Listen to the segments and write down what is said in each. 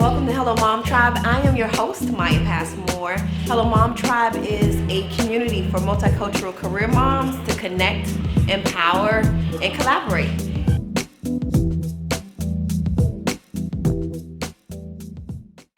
Welcome to Hello Mom Tribe. I am your host, Maya Passmore. Hello Mom Tribe is a community for multicultural career moms to connect, empower, and collaborate.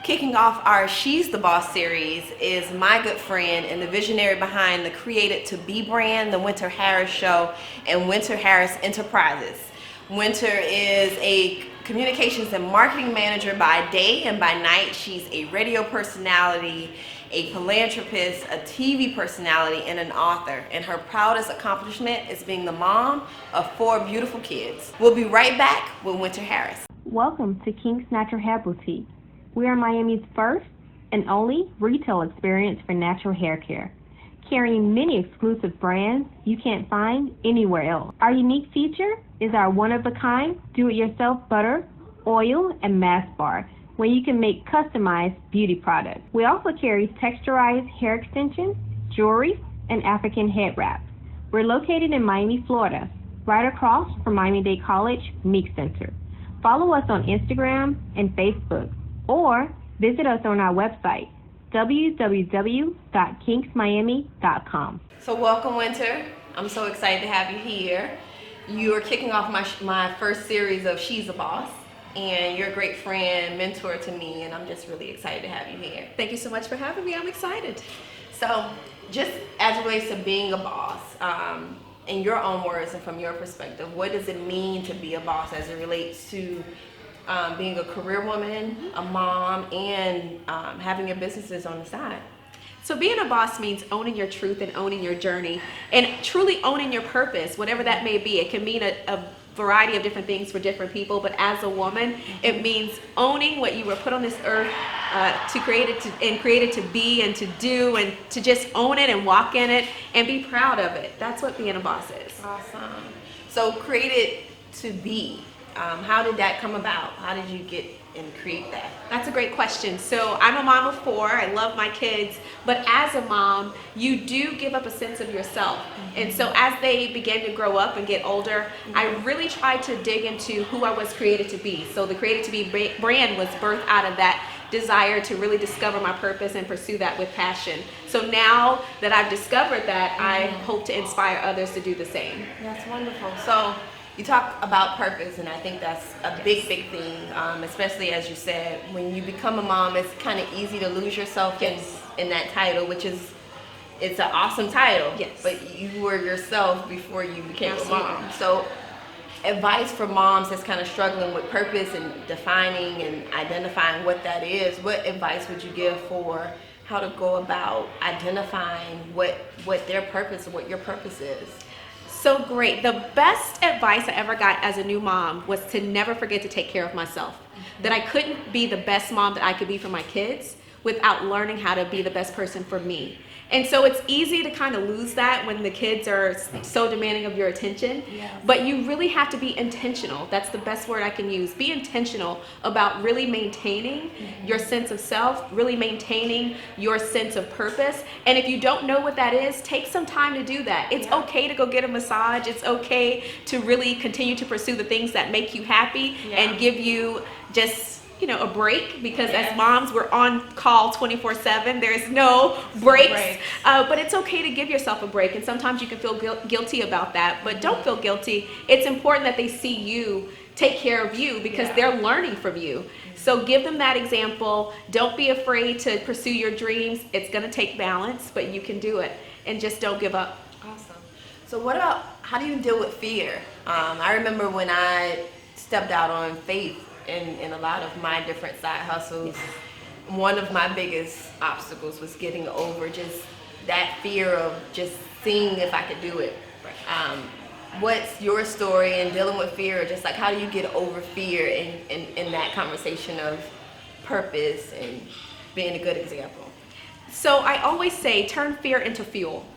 Kicking off our She's the Boss series is my good friend and the visionary behind the Created to Be brand, the Winter Harris Show, and Winter Harris Enterprises. Winter is a communications and marketing manager by day, and by night she's a radio personality, a philanthropist, a TV personality, and an author. And her proudest accomplishment is being the mom of 4 beautiful kids. We'll be right back with Winter Harris. Welcome to King's Natural Hair Boutique. We are Miami's first and only retail experience for natural hair care, carrying many exclusive brands you can't find anywhere else. Our unique feature is our one-of-a-kind do-it-yourself butter, oil, and mask bar, where you can make customized beauty products. We also carry texturized hair extensions, jewelry, and African head wraps. We're located in Miami, Florida, right across from Miami-Dade College Meek Center. Follow us on Instagram and Facebook, or visit us on our website, www.kinksmiami.com. So welcome, Winter. I'm so excited to have you here. You are kicking off my first series of She's a Boss, and you're a great friend, mentor to me, and I'm just really excited to have you here. Thank you so much for having me. I'm excited. So just as it relates to being a boss, in your own words and from your perspective, what does it mean to be a boss as it relates to being a career woman, a mom, and having your businesses on the side? So being a boss means owning your truth and owning your journey and truly owning your purpose, whatever that may be. It can mean a variety of different things for different people, but as a woman, it means owning what you were put on this earth created to be and to do, and to just own it and walk in it and be proud of it. That's what being a boss is. Awesome. So created to be. How did that come about? How did you get and create that? That's a great question. So I'm a mom of 4. I love my kids, but as a mom, you do give up a sense of yourself. And so as they began to grow up and get older, I really tried to dig into who I was created to be. So the Created to Be brand was birthed out of that desire to really discover my purpose and pursue that with passion. So now that I've discovered that, I hope to inspire others to do the same. That's wonderful. So you talk about purpose, and I think that's a big thing, especially as you said, when you become a mom, it's kind of easy to lose yourself in that title, which is, it's an awesome title, but you were yourself before you became a mom. So advice for moms that's kind of struggling with purpose and defining and identifying what that is, what advice would you give for how to go about identifying what their purpose or what your purpose is? So great. The best advice I ever got as a new mom was to never forget to take care of myself. That I couldn't be the best mom that I could be for my kids without learning how to be the best person for me. And so it's easy to kind of lose that when the kids are so demanding of your attention, but you really have to be intentional. That's the best word I can use. Be intentional about really maintaining your sense of self, really maintaining your sense of purpose. And if you don't know what that is, take some time to do that. It's okay to go get a massage. It's okay to really continue to pursue the things that make you happy and give you just a break, because as moms, we're on call 24/7. There's no breaks. But it's okay to give yourself a break. And sometimes you can feel guilty about that, but don't feel guilty. It's important that they see you take care of you, because they're learning from you. So give them that example. Don't be afraid to pursue your dreams. It's going to take balance, but you can do it. And just don't give up. Awesome. So what about, how do you deal with fear? I remember when I stepped out on faith in a lot of my different side hustles, one of my biggest obstacles was getting over just that fear of just seeing if I could do it. What's your story in dealing with fear? Just like, how do you get over fear in that conversation of purpose and being a good example? So I always say, turn fear into fuel.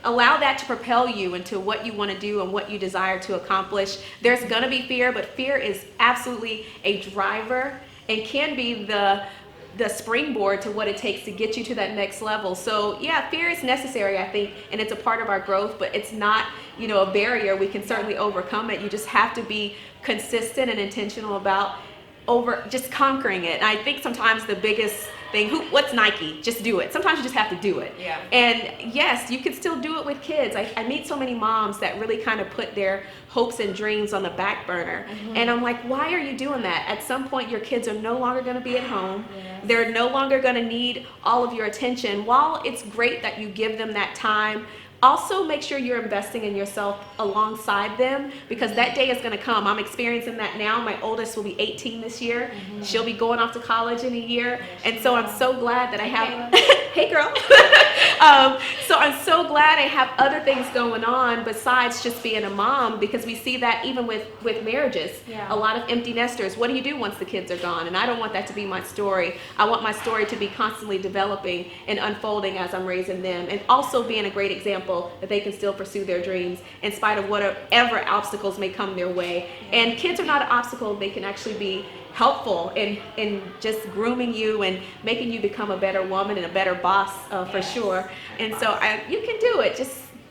Allow that to propel you into what you want to do and what you desire to accomplish. There's going to be fear, but fear is absolutely a driver and can be the springboard to what it takes to get you to that next level. So yeah, fear is necessary, I think, and it's a part of our growth, but it's not, a barrier. We can certainly overcome it. You just have to be consistent and intentional about over just conquering it. And I think sometimes the biggest thing, what's Nike? Just do it. Sometimes you just have to do it. Yeah. And yes, you can still do it with kids. I meet so many moms that really kind of put their hopes and dreams on the back burner. And I'm like, why are you doing that? At some point, your kids are no longer going to be at home. Yes. They're no longer going to need all of your attention. While it's great that you give them that time, also make sure you're investing in yourself alongside them, because that day is going to come. I'm experiencing that now. My oldest will be 18 this year. She'll be going off to college in a year. And so I'm so glad that I have, hey girl. So I'm so glad I have other things going on besides just being a mom, because we see that even with marriages. Yeah. A lot of empty nesters. What do you do once the kids are gone? And I don't want that to be my story. I want my story to be constantly developing and unfolding as I'm raising them, and also being a great example that they can still pursue their dreams in spite of whatever obstacles may come their way. And kids are not an obstacle. They can actually be helpful in just grooming you and making you become a better woman and a better boss, for sure. And so you can do it.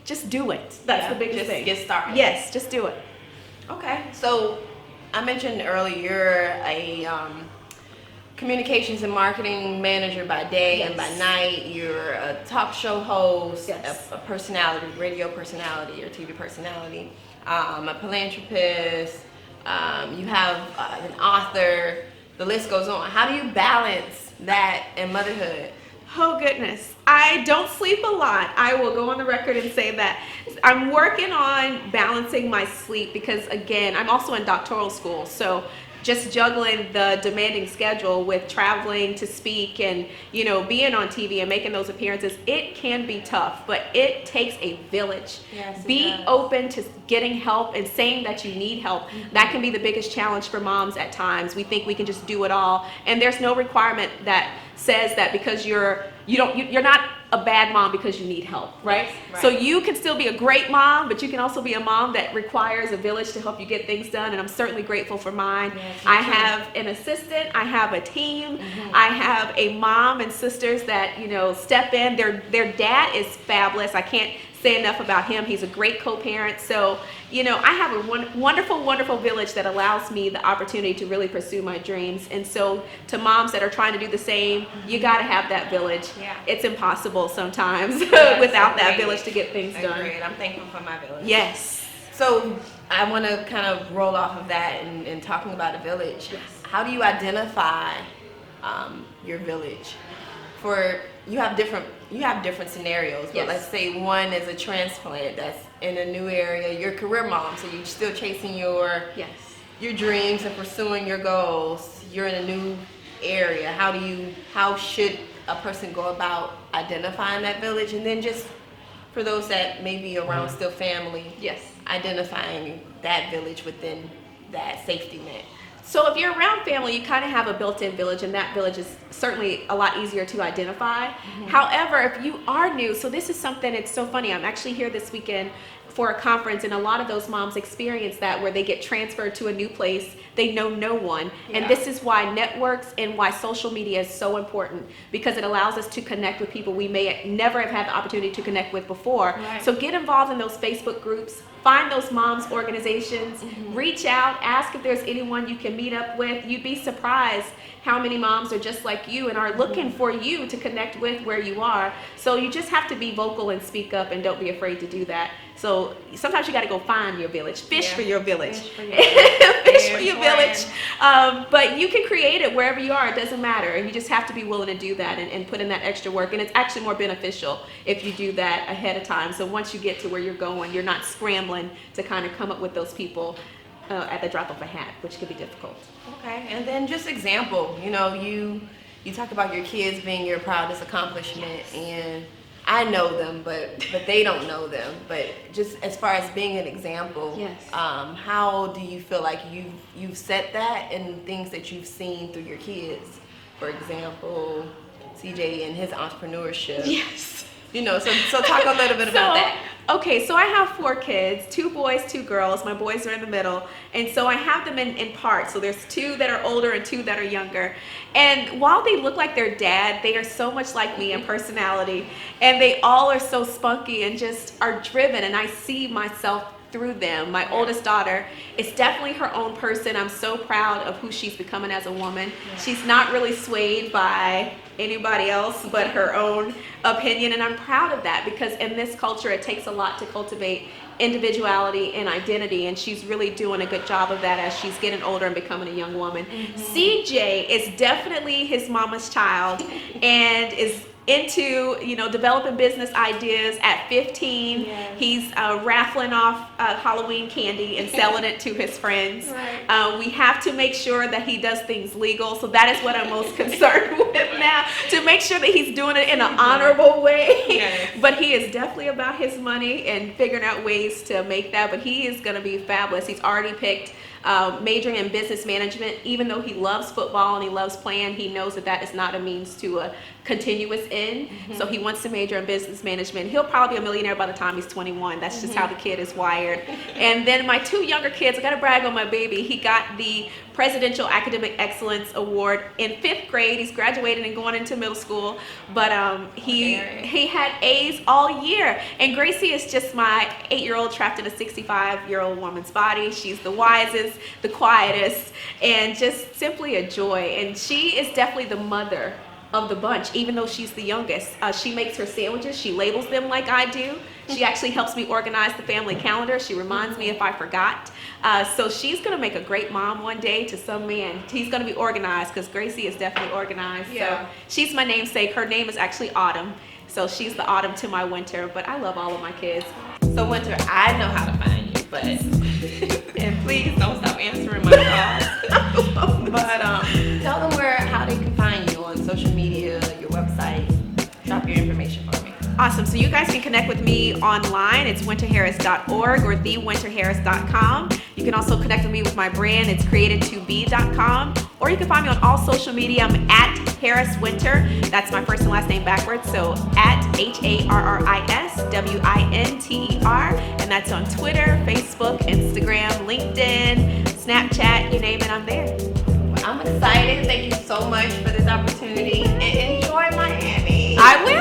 Just do it. That's the biggest thing. Get started. Yes, just do it. Okay. So I mentioned earlier you're a communications and marketing manager by day, and by night you're a talk show host, a personality, radio personality or TV personality, a philanthropist, you have an author, the list goes on. How do you balance that and motherhood? Oh goodness, I don't sleep a lot. I will go on the record and say that. I'm working on balancing my sleep because, again, I'm also in doctoral school, so just juggling the demanding schedule with traveling to speak and, you know, being on TV and making those appearances, it can be tough, but it takes a village. Yes, be open to getting help and saying that you need help. That can be the biggest challenge for moms at times. We think we can just do it all, and there's no requirement that says that because you're not a bad mom because you need help, right? Right. So you can still be a great mom, but you can also be a mom that requires a village to help you get things done, and I'm certainly grateful for mine. Yes, I have an assistant, I have a team, I have a mom and sisters that, you know, step in. Their dad is fabulous. I can't say enough about him. He's a great co-parent. So, you know, I have a wonderful, wonderful village that allows me the opportunity to really pursue my dreams. And so to moms that are trying to do the same, you got to have that village. Yeah. It's impossible sometimes Yes, without that agreed. village to get things done. Agreed. I'm thankful for my village. Yes. So I want to kind of roll off of that and talking about a village. Yes. How do you identify your village? For you have different scenarios, but Yes. let's say one is a transplant that's in a new area. You're a career mom, so you're still chasing your Yes. dreams and pursuing your goals. You're in a new area. How should a person go about identifying that village? And then just for those that may be around still family, Yes. identifying that village within that safety net. So if you're around family, you kind of have a built-in village, and that village is certainly a lot easier to identify. However, if you are new, so this is something, it's so funny, I'm actually here this weekend for a conference, and a lot of those moms experience that where they get transferred to a new place, they know no one. And this is why networks and why social media is so important, because it allows us to connect with people we may never have had the opportunity to connect with before. Right. So get involved in those Facebook groups, find those moms organizations, reach out, ask if there's anyone you can meet up with. You'd be surprised how many moms are just like you and are looking for you to connect with where you are. So you just have to be vocal and speak up, and don't be afraid to do that. So sometimes you got to go find your village, fish for your village, Fish for your village. fish for your village. But you can create it wherever you are. It doesn't matter, and you just have to be willing to do that and put in that extra work. And it's actually more beneficial if you do that ahead of time. So once you get to where you're going, you're not scrambling to kind of come up with those people at the drop of a hat, which could be difficult. Okay, and then just example, you know, you talk about your kids being your proudest accomplishment, and I know them, but they don't know them. But just as far as being an example, Yes. How do you feel like you've set that in things that you've seen through your kids? For example, CJ and his entrepreneurship. Yes. You know, so talk a little bit about that. Okay, so I have 4 kids, 2 boys, 2 girls. My boys are in the middle. And so I have them in parts. So there's 2 that are older and 2 that are younger. And while they look like their dad, they are so much like me in personality. And they all are so spunky and just are driven. And I see myself through them. My oldest daughter is definitely her own person. I'm so proud of who she's becoming as a woman. She's not really swayed by anybody else but her own opinion, and I'm proud of that, because in this culture it takes a lot to cultivate individuality and identity, and she's really doing a good job of that as she's getting older and becoming a young woman. CJ is definitely his mama's child and is into, you know, developing business ideas at 15. He's raffling off Halloween candy and selling it to his friends. We have to make sure that he does things legal, so that is what I'm most concerned with now, to make sure that he's doing it in an honorable way. But he is definitely about his money and figuring out ways to make that, but he is going to be fabulous. He's already picked majoring in business management. Even though he loves football and he loves playing, he knows that that is not a means to a continuous end. So he wants to major in business management. He'll probably be a millionaire by the time he's 21. That's just how the kid is wired. And then my two younger kids, I gotta brag on my baby. He got the Presidential Academic Excellence Award in 5th grade. He's graduating and going into middle school, but he had A's all year. And Gracie is just my 8-year-old trapped in a 65-year-old woman's body. She's the wisest, the quietest, and just simply a joy. And she is definitely the mother of the bunch, even though she's the youngest. She makes her sandwiches. She labels them like I do. She actually helps me organize the family calendar. She reminds me if I forgot. So she's going to make a great mom one day to some man. He's going to be organized, because Gracie is definitely organized. So she's my namesake. Her name is actually Autumn. So she's the autumn to my winter, but I love all of my kids. So Winter, I know how to find you, but and please don't stop answering my calls. But tell them how they can find you on social media, your website. Drop your information for me. Awesome. So you guys can connect with me online. It's winterharris.org or thewinterharris.com. You can also connect with me with my brand. It's createdtobe.com. Or you can find me on all social media. I'm at Harris Winter. That's my first and last name backwards. So at HARRISWINTER. And that's on Twitter, Facebook, Instagram, LinkedIn, Snapchat, you name it, I'm there. I'm excited. Thank you so much for this opportunity, and enjoy Miami. I will.